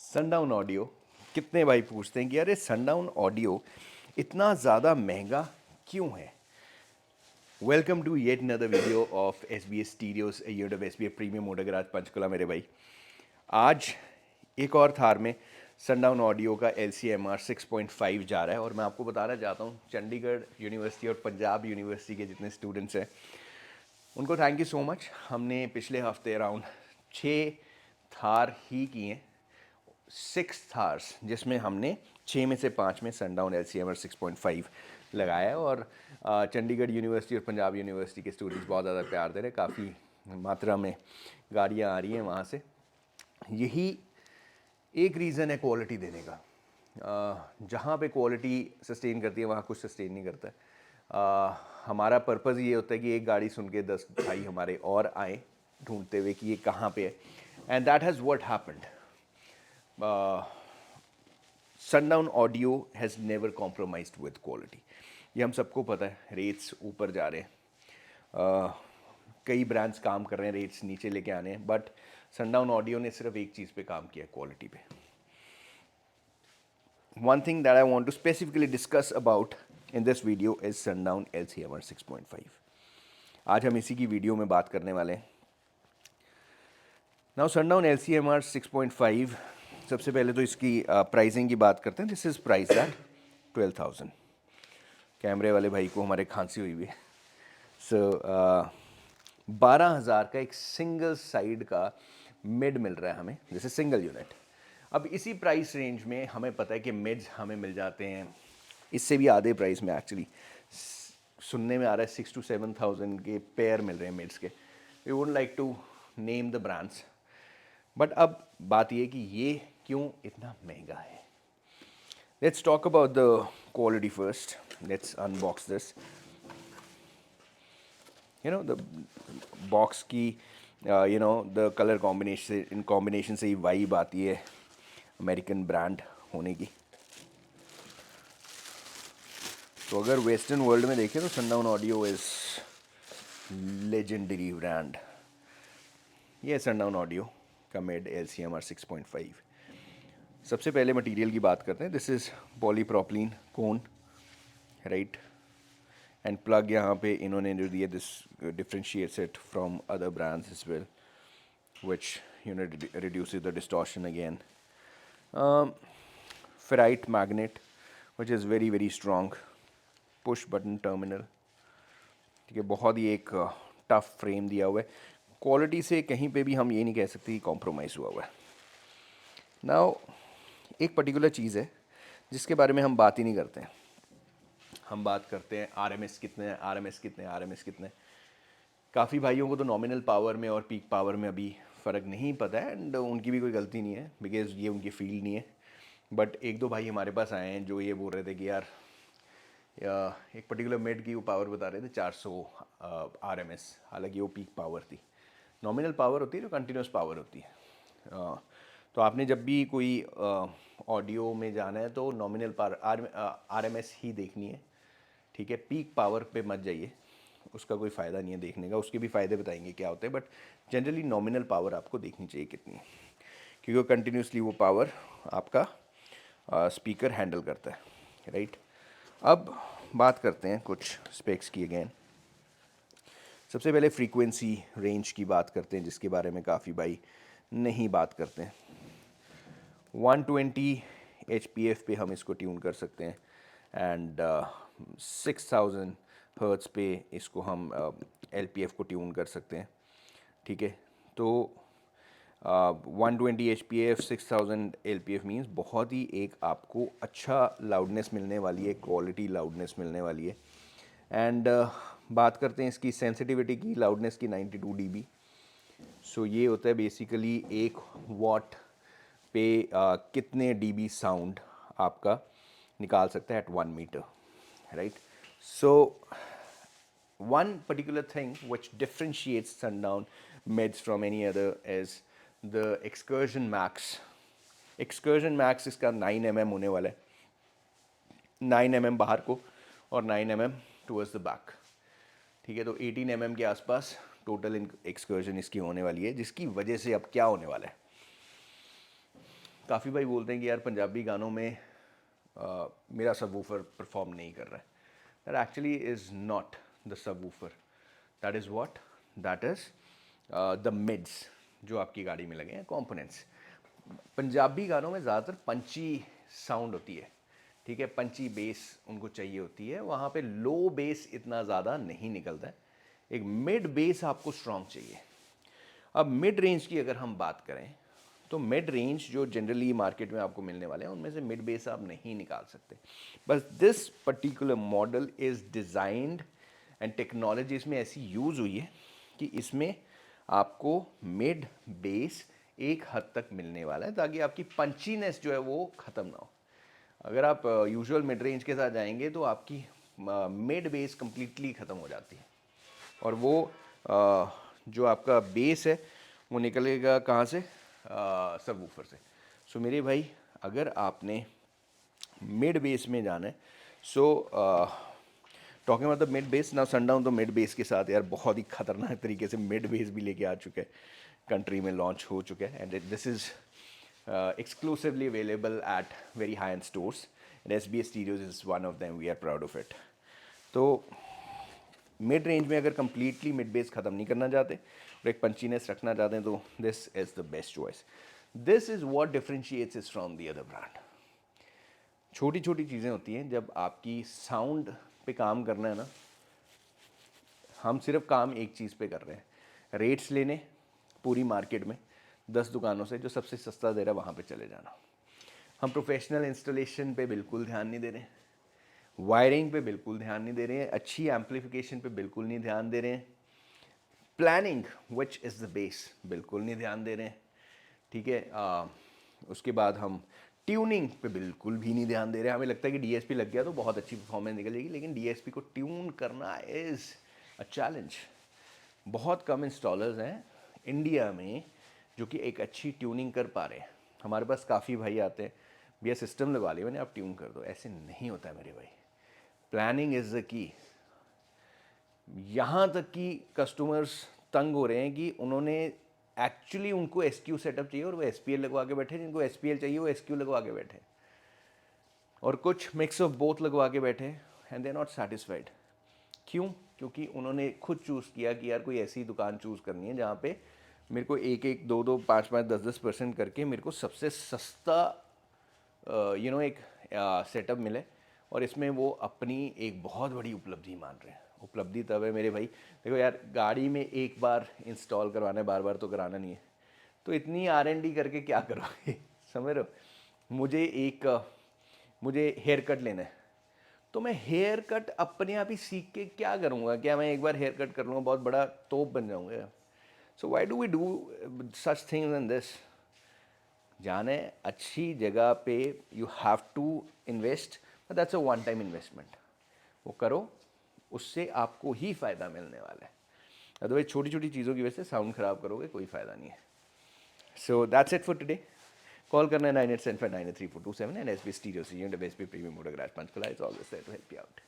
Sundown audio. कितने भाई पूछते हैं कि अरे सनडाउन ऑडियो इतना ज़्यादा महंगा क्यों है। Welcome to yet another video of S B S stereos YouTube S B S premium motor garage Panchkula मेरे भाई। आज एक और थार में सनडाउन ऑडियो का एल सी एम आर 6.5 जा रहा है और मैं आपको बताना चाहता हूँ चंडीगढ़ यूनिवर्सिटी और पंजाब यूनिवर्सिटी के जितने स्टूडेंट्स हैं उनको थैंक यू सो मच। हमने पिछले हफ्ते अराउंड 6 थार ही किए हैं, 6 थार्स, जिसमें हमने 6 में से 5 में Sundown L C M R 6.5 लगाया है। और चंडीगढ़ यूनिवर्सिटी और पंजाब यूनिवर्सिटी के स्टूडेंट्स बहुत ज़्यादा प्यार दे रहे हैं, काफ़ी मात्रा में गाड़ियाँ आ रही हैं वहाँ से। यही एक रीज़न है क्वालिटी देने का। जहाँ पे क्वालिटी सस्टेन करती है वहाँ कुछ सस्टेन नहीं करता है। हमारा पर्पज़ ये होता है कि एक गाड़ी सुन के 10 भाई हमारे और आए ढूंढते हुए कि ये कहाँ पे है, and that has what happened. Sundown audio has never compromised with quality. ये हम सबको पता है। रेट्स ऊपर जा रहे हैं, कई ब्रांड्स काम कर रहे हैं रेट्स नीचे लेके आने हैं, बट सनडाउन ऑडियो ने सिर्फ एक चीज़ पे काम किया, क्वालिटी पे। One thing that I want to specifically discuss about in this video is Sundown L C M R 6.5। आज हम इसी की वीडियो में बात करने वाले हैं। Now Sundown L C M R 6.5, सबसे पहले तो इसकी प्राइसिंग की बात करते हैं। This is price at 12,000। कैमरे वाले भाई को हमारे खांसी हुई हुई है। सो 12,000 का एक सिंगल साइड का मिड मिल रहा है हमें, जैसे सिंगल यूनिट। अब इसी प्राइस रेंज में हमें पता है कि मिड्स हमें मिल जाते हैं इससे भी आधे प्राइस में। एक्चुअली सुनने में आ रहा है 6 to 7,000 के पेयर मिल रहे हैं मिड्स के। We would like to name the brands, but अब बात ये कि ये क्यों इतना महंगा है। Let's talk about the quality first. Let's unbox this. The box की द कलर कॉम्बिनेशन, इन कॉम्बिनेशन से ही वाइब आती है अमेरिकन ब्रांड होने की। तो अगर वेस्टर्न वर्ल्ड में देखें तो Sundown audio is legendary brand. ये सनडाउन ऑडियो का made L C M R 6.5। सबसे पहले मटेरियल की बात करते हैं। This is polypropylene cone, right, and plug यहाँ पे इन्होंने जो दिया, this differentiates it from other brands as well, which reduces the distortion again. Ferrite magnet, which is very strong. Push button terminal, ठीक है। बहुत ही एक टफ फ्रेम दिया हुआ है। क्वालिटी से कहीं पे भी हम ये नहीं कह सकते कि कॉम्प्रोमाइज़ हुआ हुआ है। नाउ एक पर्टिकुलर चीज़ है जिसके बारे में हम बात ही नहीं करते हैं। हम बात करते हैं आर एम एस कितने हैं, आर एम एस कितने, आर एम एस कितने। काफ़ी भाइयों को तो नॉमिनल पावर में और पीक पावर में अभी फ़र्क नहीं पता है, एंड उनकी भी कोई गलती नहीं है बिकॉज ये उनकी फील्ड नहीं है। बट एक दो भाई हमारे पास आए हैं जो ये बोल रहे थे कि यार एक पर्टिकुलर मेड की वो पावर बता रहे थे 400 आर एम एस, हालांकि वो पीक पावर थी। नॉमिनल पावर होती है जो कंटिन्यूस पावर होती है। तो आपने जब भी कोई ऑडियो में जाना है तो nominal power R M S ही देखनी है, ठीक है। पीक पावर पे मत जाइए, उसका कोई फ़ायदा नहीं है देखने का। उसके भी फ़ायदे बताएंगे क्या होते हैं, बट जनरली नॉमिनल पावर आपको देखनी चाहिए कितनी है, क्योंकि कंटिन्यूसली वो पावर आपका स्पीकर हैंडल करता है, राइट। अब बात करते हैं कुछ स्पेक्स की अगेन। सबसे पहले फ्रीक्वेंसी रेंज की बात करते हैं, जिसके बारे में काफ़ी भाई नहीं बात करते हैं। 120 HPF पे हम इसको ट्यून कर सकते हैं, एंड 6000 हर्ट्ज़ पे इसको हम LPF को ट्यून कर सकते हैं, ठीक है। तो 120 HPF 6000 LPF मीन्स बहुत ही एक आपको अच्छा लाउडनेस मिलने वाली है, क्वालिटी लाउडनेस मिलने वाली है। एंड बात करते हैं इसकी सेंसिटिविटी की, लाउडनेस की 92 dB। सो ये होता है बेसिकली 1 वॉट पे कितने dB साउंड आपका निकाल सकता है eight 1 metre, right. So one particular thing which differentiates Sundown Mids from any other is the Excursion Max. Excursion Max इसका 9 mm होने वाला है, 9 mm बाहर को और 9 mm towards the back, ठीक है। तो 18 mm के आसपास टोटल एक्सकर्जन इसकी होने वाली है, जिसकी वजह से अब क्या होने वाला है। काफ़ी भाई बोलते हैं कि यार पंजाबी गानों में मेरा सबवूफर परफॉर्म नहीं कर रहा है. That actually is not the subwoofer. That is what, that is the mids जो आपकी गाड़ी में लगे हैं, कंपोनेंट्स. पंजाबी गानों में ज़्यादातर पंची साउंड होती है, ठीक है, पंची बेस उनको चाहिए होती है. वहाँ पे लो बेस इतना ज़्यादा नहीं निकलता है. एक मिड बेस आपको स्ट्रॉन्ग चाहिए. अब मिड रेंज की अगर हम बात करें तो मिड रेंज जो जनरली मार्केट में आपको मिलने वाले हैं उनमें से मिड बेस आप नहीं निकाल सकते. बस this particular model is designed and technology इसमें ऐसी यूज़ हुई है कि इसमें आपको मिड बेस एक हद तक मिलने वाला है ताकि आपकी पंचीनेस जो है वो ख़त्म ना हो. अगर आप यूजुअल मिड रेंज के साथ जाएंगे तो आपकी मिड बेस कंप्लीटली ख़त्म हो जाती है और वो जो आपका बेस है वो निकलेगा कहाँ से, सबवूफर से. सो मेरे भाई अगर आपने मिड बेस में जाना है, so talking about the mid base now, sundown तो मिड बेस के साथ यार बहुत ही खतरनाक तरीके से मिड बेस भी लेके आ चुके हैं, कंट्री में लॉन्च हो चुका है. And this is exclusively available at very high-end stores. And SBS Studios is one of them. We are proud of it. तो मिड रेंज में अगर कम्प्लीटली मिड बेस ख़त्म नहीं करना चाहते और एक पंचीनेस रखना चाहते हैं तो this is the best choice. This is what differentiates is from the other brand. छोटी छोटी चीज़ें होती हैं जब आपकी साउंड पे काम करना है ना. हम सिर्फ काम एक चीज़ पे कर रहे हैं, रेट्स लेने पूरी मार्केट में 10 दुकानों से, जो सबसे सस्ता दे रहा है वहाँ पे चले जाना. हम प्रोफेशनल इंस्टॉलेशन पे बिल्कुल ध्यान नहीं दे रहे हैं, वायरिंग पे बिल्कुल ध्यान नहीं दे रहे हैं, अच्छी एम्पलीफिकेशन पे बिल्कुल नहीं ध्यान दे रहे हैं, planning which is the base बिल्कुल नहीं ध्यान दे रहे हैं, ठीक है. उसके बाद हम ट्यूनिंग पे बिल्कुल भी नहीं ध्यान दे रहे हैं. हमें लगता है कि डीएसपी लग गया तो बहुत अच्छी परफॉर्मेंस निकल जाएगी, लेकिन डीएसपी को ट्यून करना इज़ अ चैलेंज. बहुत कम इंस्टॉलर्स हैं इंडिया में जो कि एक अच्छी ट्यूनिंग कर पा रहे हैं. हमारे पास काफ़ी भाई आते हैं, भैया सिस्टम लगवा लिया मैंने, आप ट्यून कर दो. ऐसे नहीं होता है मेरे भाई. Planning is the key. यहाँ तक कि कस्टमर्स तंग हो रहे हैं कि उन्होंने एक्चुअली उनको एसक्यू सेटअप चाहिए और वो एसपीएल लगवा के बैठे, जिनको एसपीएल चाहिए वो एसक्यू लगवा के बैठे, और कुछ मिक्स ऑफ बोथ लगवा के बैठे and they are not satisfied. क्यों? क्योंकि उन्होंने खुद चूज़ किया कि यार कोई ऐसी दुकान चूज़ करनी है जहाँ पे मेरे को एक एक दो दो 5-5 10-10 % करके मेरे को सबसे सस्ता एक सेटअप मिले. और इसमें वो अपनी एक बहुत बड़ी उपलब्धि मान रहे हैं. उपलब्धि तब है मेरे भाई, देखो यार गाड़ी में एक बार इंस्टॉल करवाना है, बार बार तो कराना नहीं है, तो इतनी R&D करके क्या करोगे. समझ रहे हो. मुझे हेयर कट लेना है तो मैं हेयर कट अपने आप ही सीख के क्या करूँगा. क्या मैं एक बार हेयर कट कर लूँगा बहुत बड़ा तोप बन जाऊँगा. So why do we do such things in this. जाने अच्छी जगह पे you have to invest, but that's a one time investment. वो करो, उससे आपको ही फ़ायदा मिलने वाला है. अदरवाइज छोटी छोटी चीज़ों की वजह से साउंड ख़राब करोगे, कोई फ़ायदा नहीं है. So that's it for today. Call करना है 9875983427 and SB stereo C and SB premium motor garage Panchkula is always there to help you out.